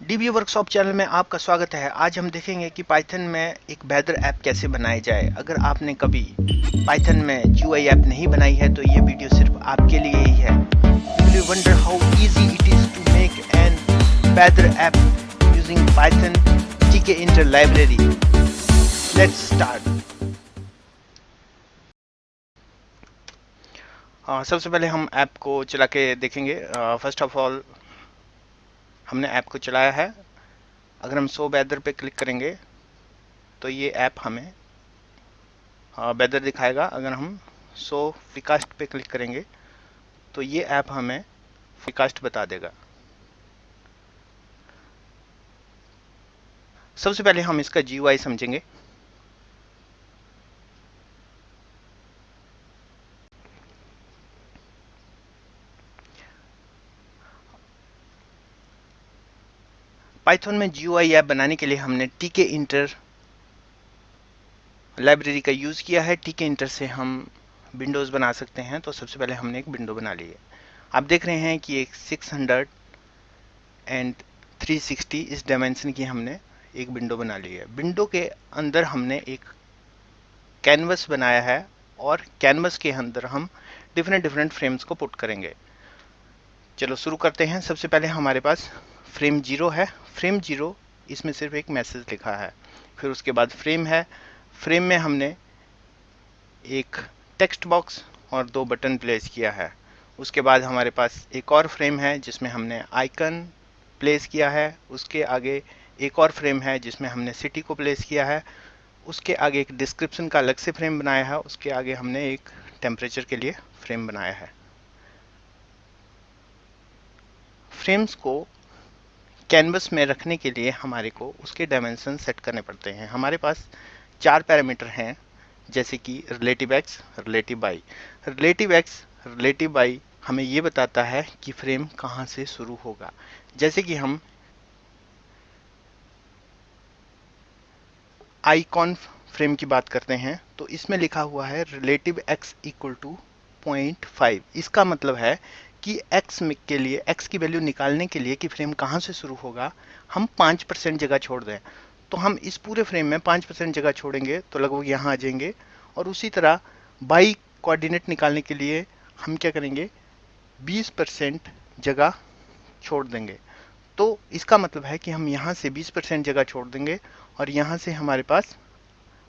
DB workshop channel में आपका स्वागत है। आज हम देखेंगे कि पाइथन में एक बेहतर ऐप कैसे बनाई जाए। अगर आपने कभी पाइथन में जीयूआई ऐप नहीं बनाई है तो ये वीडियो सिर्फ आपके लिए ही है। You will wonder how easy it is to make an better app using Python tkinter library. Let's start. सबसे पहले हम ऐप को चला के देखेंगे। फर्स्ट ऑफ ऑल हमने ऐप को चलाया है। अगर हम शो वेदर पे क्लिक करेंगे तो ये ऐप हमें वेदर दिखाएगा। अगर हम शो फ्रीकास्ट पे क्लिक करेंगे तो ये ऐप हमें फ्रीकास्ट बता देगा। सबसे पहले हम इसका जीयूआई समझेंगे। पाइथन में जीयूआई ऐप बनाने के लिए हमने tkinter लाइब्रेरी का यूज़ किया है। tkinter से हम विंडोज़ बना सकते हैं। तो सबसे पहले हमने एक विंडो बना ली है। आप देख रहे हैं कि एक 600 एंड 360 इस डायमेंशन की हमने एक विंडो बना ली है। विंडो के अंदर हमने एक कैनवस बनाया है और कैनवस के अंदर हम डिफरेंट फ्रेम्स को पुट करेंगे। चलो शुरू करते हैं। सबसे पहले हमारे पास फ्रेम 0 है। फ्रेम 0 इसमें सिर्फ एक मैसेज लिखा है। फिर उसके बाद फ्रेम है। फ्रेम में हमने एक टेक्स्ट बॉक्स और 2 बटन प्लेस किया है। उसके बाद हमारे पास एक और फ्रेम है जिसमें हमने आइकन प्लेस किया है। उसके आगे एक और फ्रेम है जिसमें हमने सिटी को प्लेस किया है। उसके आगे एक डिस्क्रिप्शन का अलग से फ्रेम बनाया है। उसके आगे हमने एक टेम्परेचर के लिए फ्रेम बनाया है। फ्रेम्स को कैनवस में रखने के लिए हमारे को उसके डायमेंशन सेट करने पड़ते हैं। हमारे पास 4 पैरामीटर हैं, जैसे कि relative X, relative Y. Relative X, relative Y हमें ये बताता है कि फ्रेम कहाँ से शुरू होगा। जैसे कि हम आइकॉन फ्रेम की बात करते हैं तो इसमें लिखा हुआ है रिलेटिव एक्स इक्वल टू 0.5। इसका मतलब है कि x के लिए x की वैल्यू निकालने के लिए कि फ्रेम कहाँ से शुरू होगा, हम 5% जगह छोड़ दें। तो हम इस पूरे फ्रेम में 5% जगह छोड़ेंगे तो लगभग यहाँ आ जाएंगे। और उसी तरह बाई कोऑर्डिनेट निकालने के लिए हम क्या करेंगे, 20% जगह छोड़ देंगे। तो इसका मतलब है कि हम यहाँ से 20% जगह छोड़ देंगे और यहाँ से हमारे पास,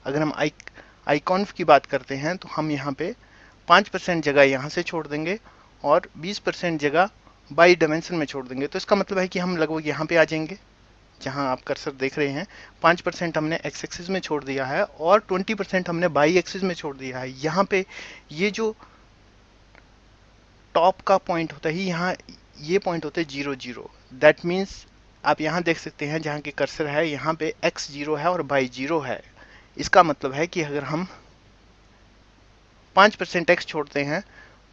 अगर हम आइकॉन्फ की बात करते हैं तो हम यहाँ पे 5% जगह यहाँ से छोड़ देंगे और 20% जगह बाई डायमेंशन में छोड़ देंगे। तो इसका मतलब है कि हम लगभग यहाँ पे आ जाएंगे जहाँ आप कर्सर देख रहे हैं। 5% हमने एक्स एक्सिस में छोड़ दिया है और 20% हमने बाई एक्सिस में छोड़ दिया है। यहाँ पे ये जो टॉप का पॉइंट होता है, यहाँ ये पॉइंट होते हैं 0 0। दैट मीन्स आप यहाँ देख सकते हैं जहाँ के कर्सर है, यहाँ पे x 0 है और y 0 है। इसका मतलब है कि अगर हम 5% x छोड़ते हैं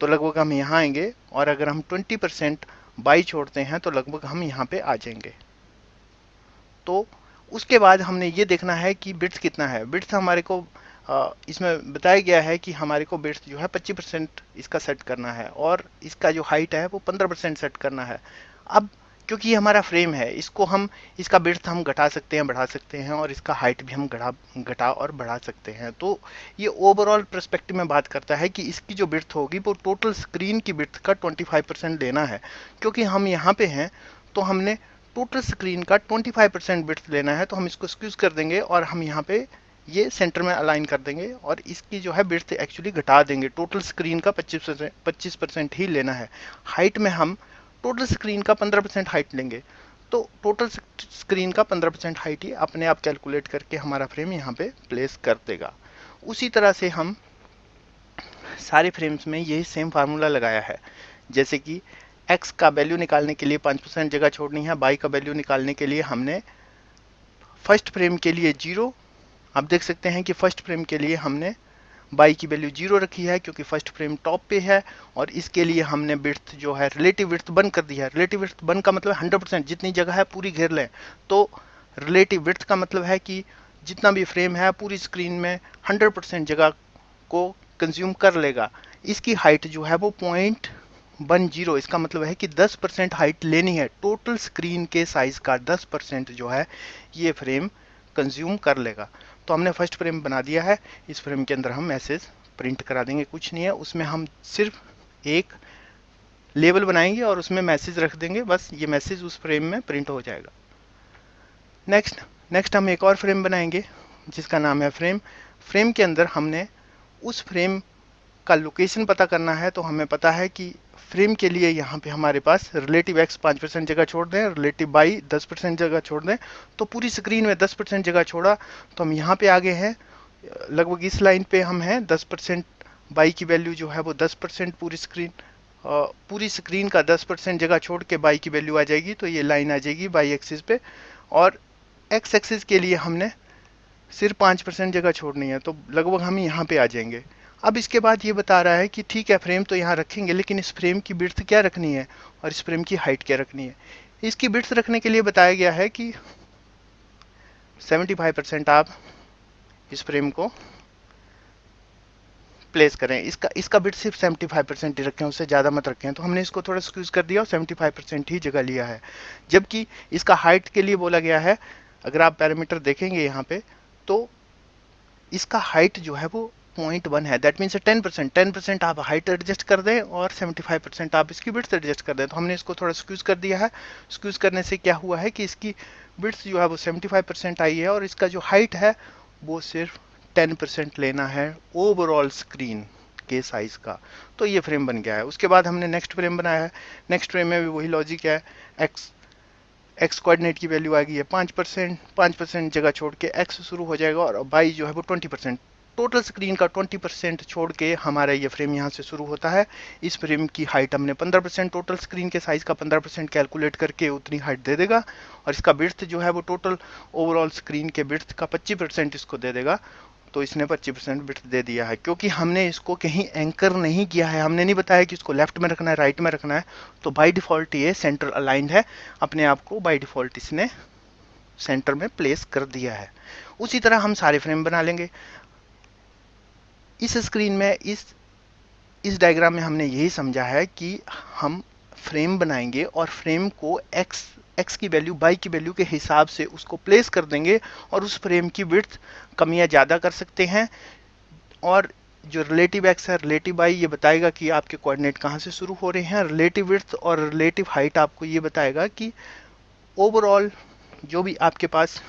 तो लगभग हम यहाँ आएंगे और अगर हम 20% y छोड़ते हैं तो लगभग हम यहाँ पे आ जाएंगे। तो उसके बाद हमने ये देखना है कि बिट्स कितना है। बिट्स हमारे को इसमें बताया गया है कि हमारे को बिट्स जो है 25% इसका सेट करना है और इसका जो हाइट है वो 15% सेट करना है। अब क्योंकि ये हमारा फ्रेम है, इसको हम इसका बिट्स हम घटा सकते हैं, बढ़ा सकते हैं और इसका हाइट भी हम घटा और बढ़ा सकते हैं। तो ये ओवरऑल पर्सपेक्टिव में बात करता है कि इसकी जो बिट्स होगी वो टोटल स्क्रीन की बिट्स का 25% लेना है। क्योंकि हम यहाँ पे हैं तो हमने टोटल स्क्रीन का 25% बिट्स लेना है। तो हम इसको स्क्यूज कर देंगे और हम यहाँ पे ये सेंटर में अलाइन कर देंगे और इसकी जो है बिट्स एक्चुअली घटा देंगे। टोटल स्क्रीन का 25% ही लेना है। हाइट में हम टोटल स्क्रीन का 15% हाइट लेंगे। तो टोटल स्क्रीन का 15% हाइट ही अपने आप कैलकुलेट करके हमारा फ्रेम यहाँ पे प्लेस कर देगा। उसी तरह से हम सारे फ्रेम्स में यही सेम फार्मूला लगाया है। जैसे कि x का वैल्यू निकालने के लिए 5% जगह छोड़नी है, y का वैल्यू निकालने के लिए हमने फर्स्ट फ्रेम के लिए 0, आप देख सकते हैं कि फर्स्ट फ्रेम के लिए हमने y की वैल्यू 0 रखी है क्योंकि फर्स्ट फ्रेम टॉप पे है। और इसके लिए हमने विड्थ जो है रिलेटिव विड्थ 1 कर दी है। रिलेटिव विड्थ 1 का मतलब 100%, जितनी जगह है पूरी घेर लें। तो रिलेटिव विड्थ का मतलब है कि जितना भी फ्रेम है पूरी स्क्रीन में 100% जगह को कंज्यूम कर लेगा। इसकी हाइट जो है वो 10, इसका मतलब है कि 10% हाइट लेनी है। टोटल स्क्रीन के साइज का 10% जो है ये फ्रेम कंज्यूम कर लेगा। तो हमने फर्स्ट फ्रेम बना दिया है। इस फ्रेम के अंदर हम मैसेज प्रिंट करा देंगे, कुछ नहीं है उसमें, हम सिर्फ एक लेबल बनाएंगे और उसमें मैसेज रख देंगे, बस ये मैसेज उस फ्रेम में प्रिंट हो जाएगा। नेक्स्ट हम एक और फ्रेम बनाएंगे जिसका नाम है फ्रेम। फ्रेम के अंदर हमने उस फ्रेम का लोकेशन पता करना है। तो हमें पता है कि फ्रेम के लिए यहाँ पे हमारे पास रिलेटिव एक्स 5% जगह छोड़ दें, रिलेटिव बाई 10% जगह छोड़ दें। तो पूरी स्क्रीन में 10% जगह छोड़ा, तो हम यहाँ पे आगे हैं, लगभग इस लाइन पे हम हैं। 10% बाई की वैल्यू जो है वो 10%, पूरी स्क्रीन का 10% जगह छोड़ के बाई की वैल्यू आ जाएगी। तो ये लाइन आ जाएगी बाई एक्सिस पे, और एक्स एक्सिस के लिए हमने सिर्फ 5% जगह छोड़नी है, तो लगभग हम यहाँ पे आ जाएंगे। अब इसके बाद ये बता रहा है कि ठीक है फ्रेम तो यहाँ रखेंगे, लेकिन इस फ्रेम की विड्थ क्या रखनी है और इस फ्रेम की हाइट क्या रखनी है। इसकी विड्थ रखने के लिए बताया गया है कि 75% आप इस फ्रेम को प्लेस करें। इसका बिट सिर्फ 75% ही रखें, उससे ज़्यादा मत रखें। तो हमने इसको थोड़ा स्क्यूज कर दिया और 75% ही जगह लिया है। जबकि इसका हाइट के लिए बोला गया है, अगर आप पैरामीटर देखेंगे यहाँ पे, तो इसका हाइट जो है वो 0.1 है। दैट मीन्स 10% आप हाइट एडजस्ट कर दें और 75% आप इसकी बिट्स एडजस्ट कर दें। तो हमने इसको थोड़ा स्क्यूज कर दिया है। स्क्यूज करने से क्या हुआ है कि इसकी बिट्स जो है वो 75% आई है, और इसका जो हाइट है वो सिर्फ 10% लेना है ओवरऑल स्क्रीन के साइज का। तो ये फ्रेम बन गया है। उसके बाद हमने नेक्स्ट फ्रेम बनाया है। नेक्स्ट फ्रेम में भी वही लॉजिक है। एक्स कोऑर्डिनेट की वैल्यू आएगी है 5% जगह छोड़ के एक्स शुरू हो जाएगा, और बाई जो है वो 20%। टोटल स्क्रीन का 20% छोड़ के हमारा ये फ्रेम यहाँ से शुरू होता है। इस फ्रेम की हाइट हमने 15%, टोटल स्क्रीन के साइज का 15% कैलकुलेट करके उतनी हाइट दे देगा, और इसका बिड्थ जो है वो टोटल ओवरऑल स्क्रीन के बिड्थ का 25% इसको दे देगा। तो इसने 25% बिट्स दे दिया है, क्योंकि हमने इसको कहीं एंकर नहीं किया है। हमने नहीं बताया कि इसको लेफ्ट में रखना है, राइट में रखना है। तो बाय डिफॉल्ट ये सेंटर अलाइंड है, अपने आप को बाय डिफॉल्ट इसने सेंटर में प्लेस कर दिया है। उसी तरह हम सारे फ्रेम बना लेंगे। इस स्क्रीन में इस डायग्राम में हमने यही समझा है कि हम फ्रेम बनाएंगे और फ्रेम को एक्स की वैल्यू बाई की वैल्यू के हिसाब से उसको प्लेस कर देंगे, और उस फ्रेम की विड्थ कम या ज़्यादा कर सकते हैं। और जो रिलेटिव एक्स है, रिलेटिव वाई, ये बताएगा कि आपके कोऑर्डिनेट कहाँ से शुरू हो रहे हैं। रिलेटिव विड्थ और रिलेटिव हाइट आपको ये बताएगा कि ओवरऑल जो भी आपके पास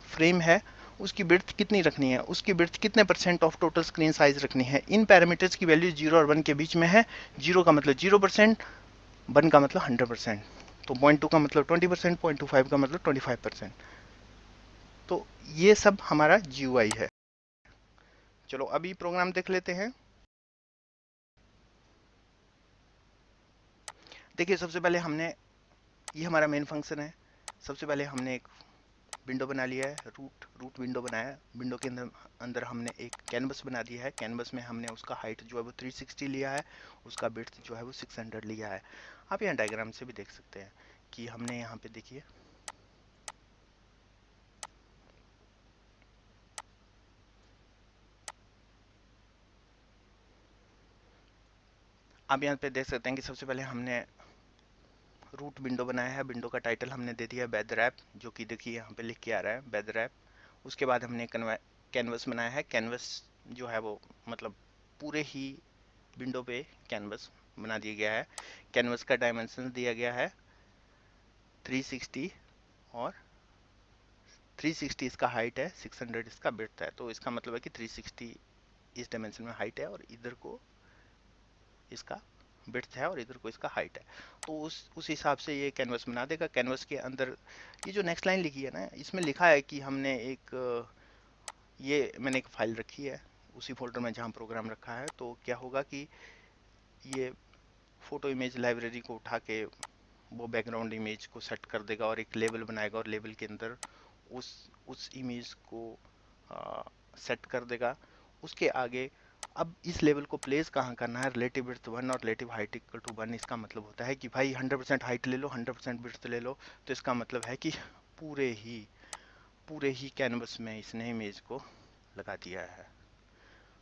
फ्रेम है उसकी विड्थ कितनी रखनी है, उसकी विड्थ कितने percent of total screen size रखनी है। इन पैरामीटर्स की वैल्यू 0 और 1 के बीच में है। 0 का मतलब 0%, 1 का मतलब 100%। तो 0.2 का मतलब 20%, 0.25 का मतलब 25%। तो ये सब हमारा GUI है। चलो अभी प्रोग्राम देख लेते हैं। देखिए सबसे पहले हमने, ये हमारा मेन फंक्शन है। सबसे पहले हमने एक विंडो बना लिया है, रूट विंडो बनाया है। विंडो के अंदर अंदर हमने एक कैनवस बना दिया है। कैनवस में हमने उसका हाइट जो है वो 360 लिया है, उसका विड्थ जो है वो 600 लिया है। आप यहाँ डायग्राम से भी देख सकते हैं कि हमने यहाँ पे देखिए, आप यहाँ पे देख सकते हैं कि सबसे पहले हमने रूट विंडो बनाया है। विंडो का टाइटल हमने दे दिया वेदर ऐप, जो कि देखिए यहाँ पे लिख के आ रहा है वेदर ऐप। उसके बाद हमने कैनवस बनाया है। कैनवस जो है वो मतलब पूरे ही विंडो पे कैनवस बना दिया गया है। कैनवस का डायमेंशन दिया गया है 360, और 360 इसका हाइट है, 600 इसका विड्थ है। तो इसका मतलब है कि 360 इस डायमेंशन में हाइट है, और इधर को इसका विड्थ है, और इधर को इसका हाइट है। तो उस हिसाब से ये कैनवस बना देगा। कैनवस के अंदर ये जो नेक्स्ट लाइन लिखी है ना, इसमें लिखा है कि हमने ये मैंने एक फाइल रखी है उसी फोल्डर में जहाँ प्रोग्राम रखा है। तो क्या होगा कि ये फोटो इमेज लाइब्रेरी को उठा के वो बैकग्राउंड इमेज को सेट कर देगा और एक लेबल बनाएगा, और लेबल के अंदर उस इमेज को सेट कर देगा। उसके आगे अब इस लेवल को प्लेस कहाँ करना है, रिलेटिव विड्थ 1 और रिलेटिव हाइट इक्वल टू 1। इसका मतलब होता है कि भाई 100% हाइट ले लो, 100% विड्थ ले लो। तो इसका मतलब है कि पूरे ही कैनवस में इसने इमेज को लगा दिया है।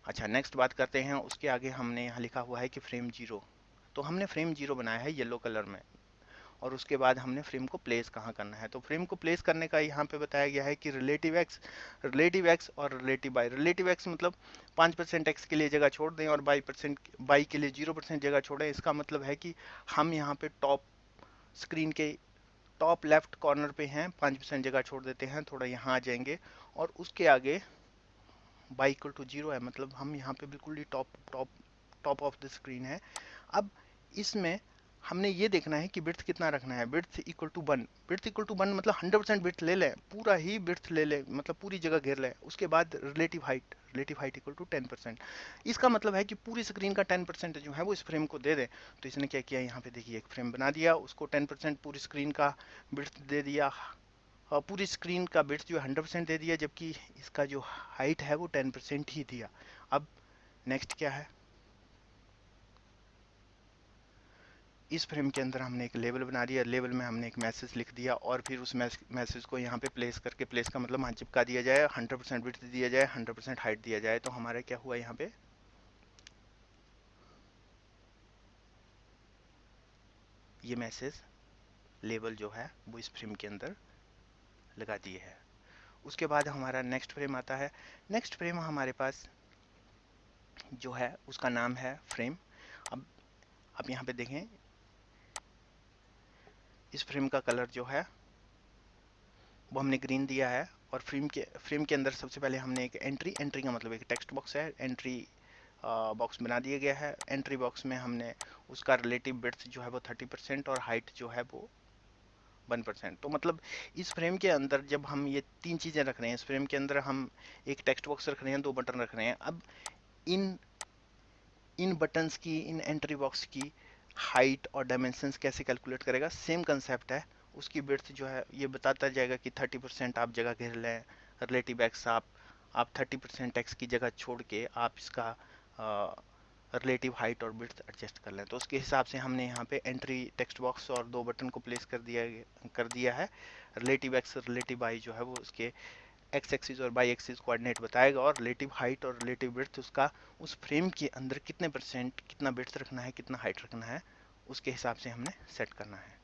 अच्छा नेक्स्ट बात करते हैं। उसके आगे हमने यहाँ लिखा हुआ है कि फ्रेम 0। तो हमने फ्रेम 0 बनाया है येलो कलर में, और उसके बाद हमने फ्रेम को प्लेस कहाँ करना है। तो फ्रेम को प्लेस करने का यहाँ पे बताया गया है कि रिलेटिव एक्स और रिलेटिव एक्स मतलब 5% एक्स के लिए जगह छोड़ दें और बाई के लिए 0% जगह छोड़ें। इसका मतलब है कि हम यहाँ पे टॉप स्क्रीन के टॉप लेफ्ट कॉर्नर पे हैं, 5% जगह छोड़ देते हैं, थोड़ा यहाँ आ जाएंगे और उसके आगे बाई इक्वल टू 0 है, मतलब हम यहाँ पे बिल्कुल ही टॉप ऑफ द स्क्रीन है। अब इसमें हमने ये देखना है कि बिट्स कितना रखना है। Bits equal to 1, bits equal to 1 मतलब 100% बिट्स ले लें, पूरा ही बिट्स ले लें, मतलब पूरी जगह घेर लें। उसके बाद रिलेटिव हाइट इक्वल टू 10%। इसका मतलब है कि पूरी स्क्रीन का 10% जो है वो इस फ्रेम को दे दें। तो इसने क्या किया, यहाँ पे देखिए एक फ्रेम बना दिया, उसको 10% पूरी स्क्रीन का बिट्स दे दिया, पूरी स्क्रीन का बिट्स जो है 100% दे दिया, जबकि इसका जो हाइट है वो 10% ही दिया। अब नेक्स्ट क्या है, इस फ्रेम के अंदर हमने एक लेबल बना दिया, लेबल में हमने एक मैसेज लिख दिया और फिर उस मैसेज को यहाँ पे प्लेस करके, प्लेस का मतलब वहाँ चिपका दिया जाए, 100% बिट्स दिया जाए, 100% हाइट दिया जाए। तो हमारा क्या हुआ, यहाँ पे ये मैसेज लेबल जो है वो इस फ्रेम के अंदर लगा दिए है। उसके बाद हमारा नेक्स्ट फ्रेम आता है। नेक्स्ट फ्रेम हमारे पास जो है उसका नाम है फ्रेम। अब यहाँ पे देखें, इस फ्रेम का कलर जो है वो हमने ग्रीन दिया है और फ्रेम के अंदर सबसे पहले हमने एक एंट्री का मतलब एक टेक्स्ट बॉक्स है, एंट्री बॉक्स बना दिया गया है। एंट्री बॉक्स में हमने उसका रिलेटिव बिट्स जो है वो 30% और हाइट जो है वो 1%। तो मतलब इस फ्रेम के अंदर जब हम ये तीन चीज़ें रख रहे हैं, इस फ्रेम के अंदर हम एक टेक्स्ट बॉक्स रख रहे हैं, 2 बटन रख रहे हैं। अब इन इन बटन्स की, इन एंट्री बॉक्स की हाइट और डायमेंशंस कैसे कैलकुलेट करेगा, सेम कंसेप्ट है। उसकी बिड्थ जो है ये बताता जाएगा कि 30% आप जगह घेर लें, रिलेटिव एक्स आप 30% एक्स की जगह छोड़ के आप इसका रिलेटिव हाइट और बिड्थ एडजस्ट कर लें। तो उसके हिसाब से हमने यहाँ पे एंट्री टेक्स्ट बॉक्स और 2 बटन को प्लेस कर दिया है। रिलेटिव एक्स रिलेटिव वाई जो है वो उसके एक्स एक्सिस और बाई एक्सिस कोऑर्डिनेट बताएगा, और रिलेटिव हाइट और रिलेटिव बिड्थ उसका उस फ्रेम के अंदर कितने परसेंट, कितना बिड्थ रखना है, कितना हाइट रखना है, उसके हिसाब से हमने सेट करना है।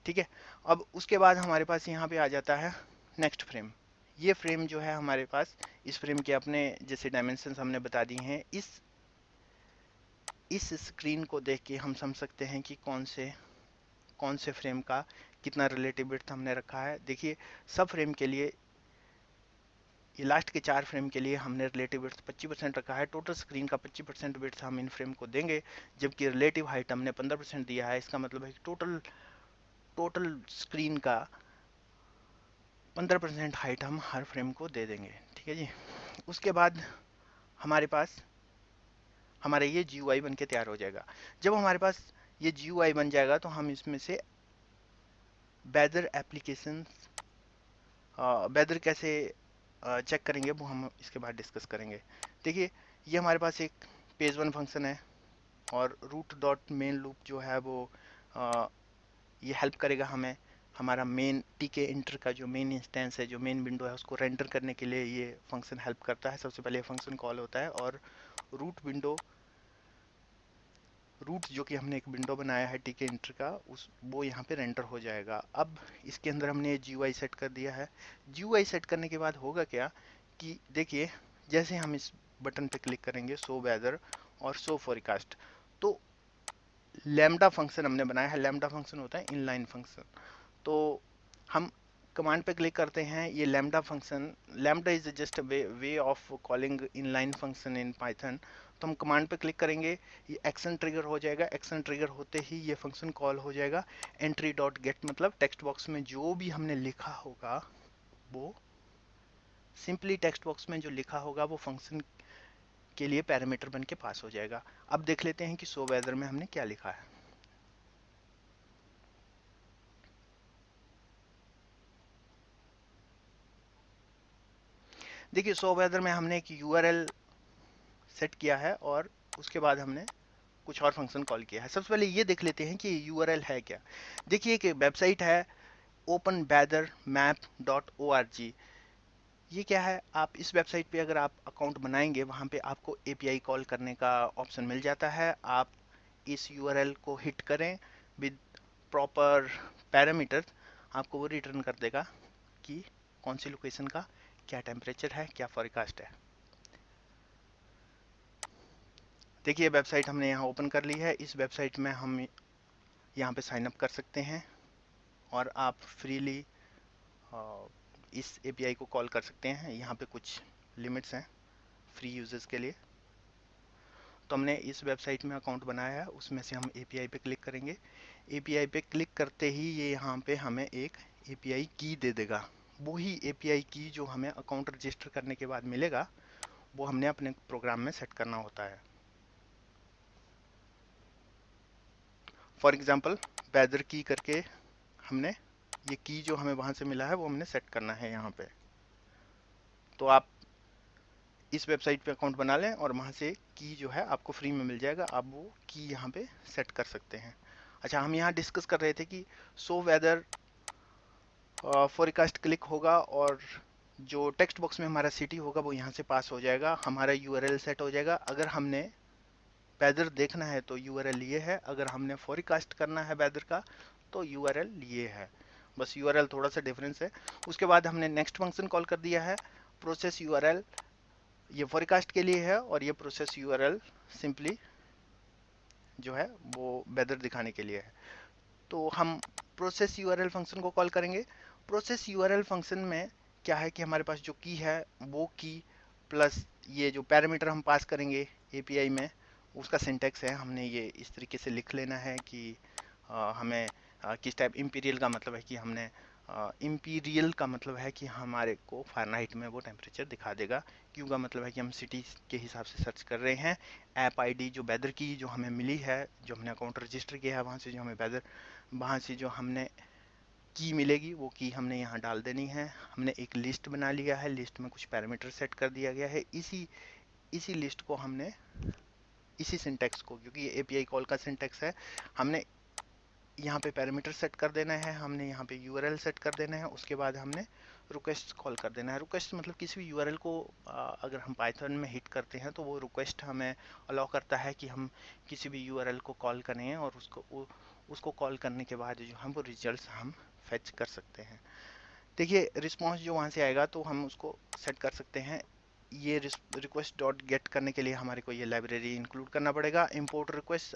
ठीक है। अब उसके बाद हमारे पास यहाँ पे आ जाता है नेक्स्ट फ्रेम। ये फ्रेम जो है हमारे पास, इस फ्रेम के अपने जैसे डायमेंशंस हमने बता दिए हैं। इस स्क्रीन को देख के हम समझ सकते हैं कि कौन से फ्रेम का कितना रिलेटिव बिड्थ हमने रखा है। देखिए, सब फ्रेम के लिए, ये लास्ट के 4 फ्रेम के लिए हमने रिलेटिव बिट्स 25% रखा है। टोटल स्क्रीन का 25% बिट्स हम इन फ्रेम को देंगे, जबकि रिलेटिव हाइट हमने 15% दिया है। इसका मतलब है कि टोटल स्क्रीन का 15% हाइट हम हर फ्रेम को दे देंगे। ठीक है जी। उसके बाद हमारे पास हमारा ये GUI बन के तैयार हो जाएगा। जब हमारे पास ये GUI बन जाएगा तो हम इसमें से वेदर एप्लीकेशन, वेदर कैसे चेक करेंगे वो हम इसके बाद डिस्कस करेंगे। देखिए, ये हमारे पास एक पेज 1 फंक्शन है और रूट डॉट मेन लूप जो है वो ये हेल्प करेगा हमें, हमारा मेन टीके इंटर का जो मेन इंस्टेंस है, जो मेन विंडो है, उसको रेंडर करने के लिए ये फंक्शन हेल्प करता है। सबसे पहले ये फंक्शन कॉल होता है और रूट जो कि हमने एक विंडो बनाया है टीके इंटर का, उस वो यहाँ पे रेंडर हो जाएगा। अब इसके अंदर हमने GUI सेट कर दिया है। GUI सेट करने के बाद होगा क्या कि देखिए, जैसे हम इस बटन पे क्लिक करेंगे शो वेदर और शो फोरकास्ट, तो लैम्डा फंक्शन हमने बनाया है। लैम्डा फंक्शन होता है इनलाइन फंक्शन। तो हम कमांड पे क्लिक करते हैं, ये lambda function, lambda is just way of calling inline function in Python. तो हम कमांड पे क्लिक करेंगे, ये एक्शन ट्रिगर हो जाएगा। एक्शन ट्रिगर होते ही ये फंक्शन कॉल हो जाएगा। एंट्री डॉट गेट मतलब टेक्स्ट बॉक्स में जो भी हमने लिखा होगा वो सिंपली टेक्स्ट बॉक्स में जो लिखा होगा वो फंक्शन के लिए पैरामीटर बन के पास हो जाएगा। अब देख लेते हैं कि शो वेदर में हमने क्या लिखा है। देखिए, शो वेदर में हमने एक URL सेट किया है और उसके बाद हमने कुछ और फंक्शन कॉल किया है। सबसे पहले ये देख लेते हैं कि URL है क्या। देखिए, एक वेबसाइट है openweathermap.org। ये क्या है, आप इस वेबसाइट पे अगर आप अकाउंट बनाएंगे, वहाँ पे आपको API कॉल करने का ऑप्शन मिल जाता है। आप इस यूआरएल को हिट करें विद प्रॉपर पैरामीटर, आपको वो रिटर्न कर देगा कि कौन सी लोकेशन का क्या टेम्परेचर है, क्या फॉरकास्ट है। देखिए वेबसाइट हमने यहाँ ओपन कर ली है। इस वेबसाइट में हम यहाँ पे साइन अप कर सकते हैं और आप फ्रीली इस एपीआई को कॉल कर सकते हैं। यहाँ पे कुछ लिमिट्स हैं फ्री यूजर्स के लिए। तो हमने इस वेबसाइट में अकाउंट बनाया है, उसमें से हम एपीआई पे क्लिक करेंगे। एपीआई पे क्लिक करते ही ये यहाँ पे हमें एक एपीआई की दे देगा। वही एपीआई की जो हमें अकाउंट रजिस्टर करने के बाद मिलेगा, वो हमने अपने प्रोग्राम में सेट करना होता है। फॉर एग्जांपल वेदर की करके हमने ये की जो हमें वहां से मिला है वो हमने सेट करना है यहाँ पे। तो आप इस वेबसाइट पे अकाउंट बना लें और वहां से की जो है आपको फ्री में मिल जाएगा। आप वो की यहाँ पे सेट कर सकते हैं। अच्छा, हम यहाँ डिस्कस कर रहे थे कि सो वेदर फोरकास्ट क्लिक होगा और जो टेक्स्ट बॉक्स में हमारा सिटी होगा वो यहाँ से पास हो जाएगा, हमारा यूआरएल सेट हो जाएगा। अगर हमने वेदर देखना है तो यूआरएल ये है, अगर हमने फोरकास्ट करना है वेदर का तो यूआरएल ये है। बस यूआरएल थोड़ा सा डिफरेंस है। उसके बाद हमने नेक्स्ट फंक्शन कॉल कर दिया है। प्रोसेस यूआरएल ये फोरकास्ट के लिए है और ये प्रोसेस यूआरएल सिंपली जो है वो वेदर दिखाने के लिए है। तो हम प्रोसेस यूआरएल फंक्शन को कॉल करेंगे। प्रोसेस यूआरएल फंक्शन में क्या है कि हमारे पास जो की है वो की प्लस ये जो पैरामीटर हम पास करेंगे एपीआई में, उसका सिंटैक्स है। हमने ये इस तरीके से लिख लेना है कि हमें किस टाइप, इंपीरियल का मतलब है कि हमने इंपीरियल का मतलब है कि हमारे को फ़ारेनहाइट में वो टेम्परेचर दिखा देगा। क्यू का मतलब है कि हम सिटी के हिसाब से सर्च कर रहे हैं। ऐप आईडी जो वेदर की जो हमें मिली है, जो हमने अकाउंट रजिस्टर किया है वहाँ से जो हमें वेदर, वहाँ से जो हमने की मिलेगी वो की हमने यहाँ डाल देनी है। हमने एक लिस्ट बना लिया है, लिस्ट में कुछ पैरामीटर सेट कर दिया गया है। इसी लिस्ट को हमने इसी सिंटैक्स को, क्योंकि ये एपीआई कॉल का सिंटैक्स है, हमने यहाँ पे पैरामीटर सेट कर देना है, हमने यहाँ पे यूआरएल सेट कर देना है। उसके बाद हमने रिक्वेस्ट कॉल कर देना है। रिक्वेस्ट मतलब किसी भी यूआरएल को अगर हम पाइथन में हिट करते हैं तो वो रिक्वेस्ट हमें अलाउ करता है कि हम किसी भी यूआरएल को कॉल करें और उसको कॉल करने के बाद जो हम वो रिजल्ट्स हम फेच कर सकते हैं। देखिए रिस्पॉन्स जो वहाँ से आएगा तो हम उसको सेट कर सकते हैं। ये रिक्वेस्ट डॉट गेट करने के लिए हमारे को ये लाइब्रेरी इंक्लूड करना पड़ेगा। इंपोर्ट रिक्वेस्ट,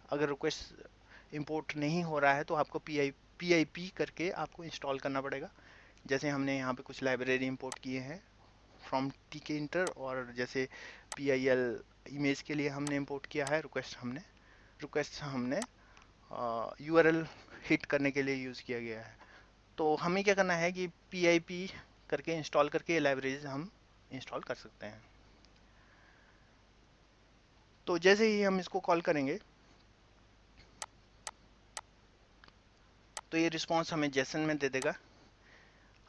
अगर रिक्वेस्ट इंपोर्ट नहीं हो रहा है तो आपको पीआईपी करके आपको इंस्टॉल करना पड़ेगा। जैसे हमने यहाँ पे कुछ लाइब्रेरी इंपोर्ट किए हैं फ्रॉम टीके इंटर, और जैसे पीआईएल इमेज के लिए हमने इंपोर्ट किया है। रिक्वेस्ट हमने यूआरएल हिट करने के लिए यूज़ किया गया है। तो हमें क्या करना है कि पीआईपी करके इंस्टॉल करके ये लाइब्रेरीज हम इंस्टॉल कर सकते हैं। तो जैसे ही हम इसको कॉल करेंगे तो ये रिस्पॉन्स हमें जेसन में दे देगा।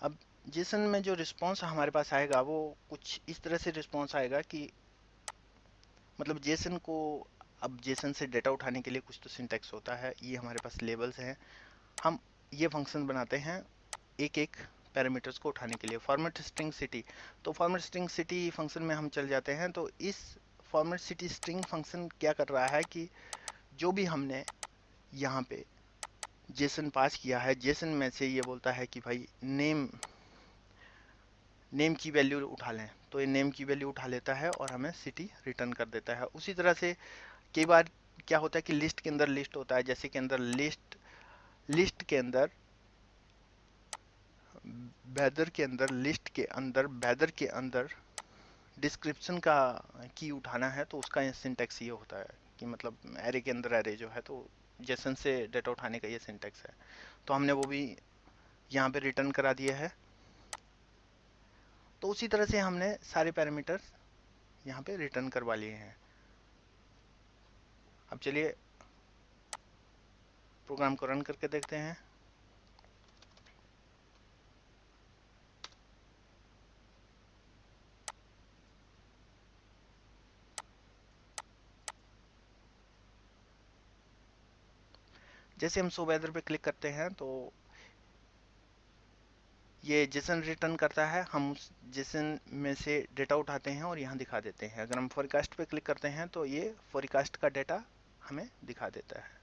अब जेसन में जो रिस्पॉन्स हमारे पास आएगा वो कुछ इस तरह से रिस्पॉन्स आएगा कि मतलब जेसन को, अब जेसन से डेटा उठाने के लिए कुछ तो सिंटैक्स होता है। ये हमारे पास लेबल्स हैं, हम ये फंक्शन बनाते हैं एक एक पैरामीटर्स को उठाने के लिए। फॉर्मेट स्ट्रिंग सिटी, तो फॉर्मेट स्ट्रिंग सिटी फंक्शन में हम चल जाते हैं। तो इस फॉर्मेट सिटी स्ट्रिंग फंक्शन क्या कर रहा है कि जो भी हमने यहाँ पे जेसन पास किया है, जेसन में से ये बोलता है कि भाई नेम की वैल्यू उठा लें, तो ये नेम की वैल्यू उठा लेता है और हमें सिटी रिटर्न कर देता है। उसी तरह से कई बार क्या होता है कि लिस्ट के अंदर लिस्ट होता है, जैसे के अंदर लिस्ट के अंदर वेदर के अंदर लिस्ट के अंदर वेदर के अंदर डिस्क्रिप्शन का की उठाना है, तो उसका सिंटैक्स ये होता है कि मतलब एरे के अंदर एरे जो है, तो जेसन से डेटा उठाने का ये सिंटैक्स है। तो हमने वो भी यहाँ पे रिटर्न करा दिया है। तो उसी तरह से हमने सारे पैरामीटर्स यहाँ पे रिटर्न करवा लिए हैं। अब चलिए प्रोग्राम को रन करके देखते हैं। जैसे हम शो वेदर पे क्लिक करते हैं तो ये जेसन रिटर्न करता है, हम उस जेसन में से डेटा उठाते हैं और यहाँ दिखा देते हैं। अगर हम फोरकास्ट पे क्लिक करते हैं तो ये फोरकास्ट का डेटा हमें दिखा देता है।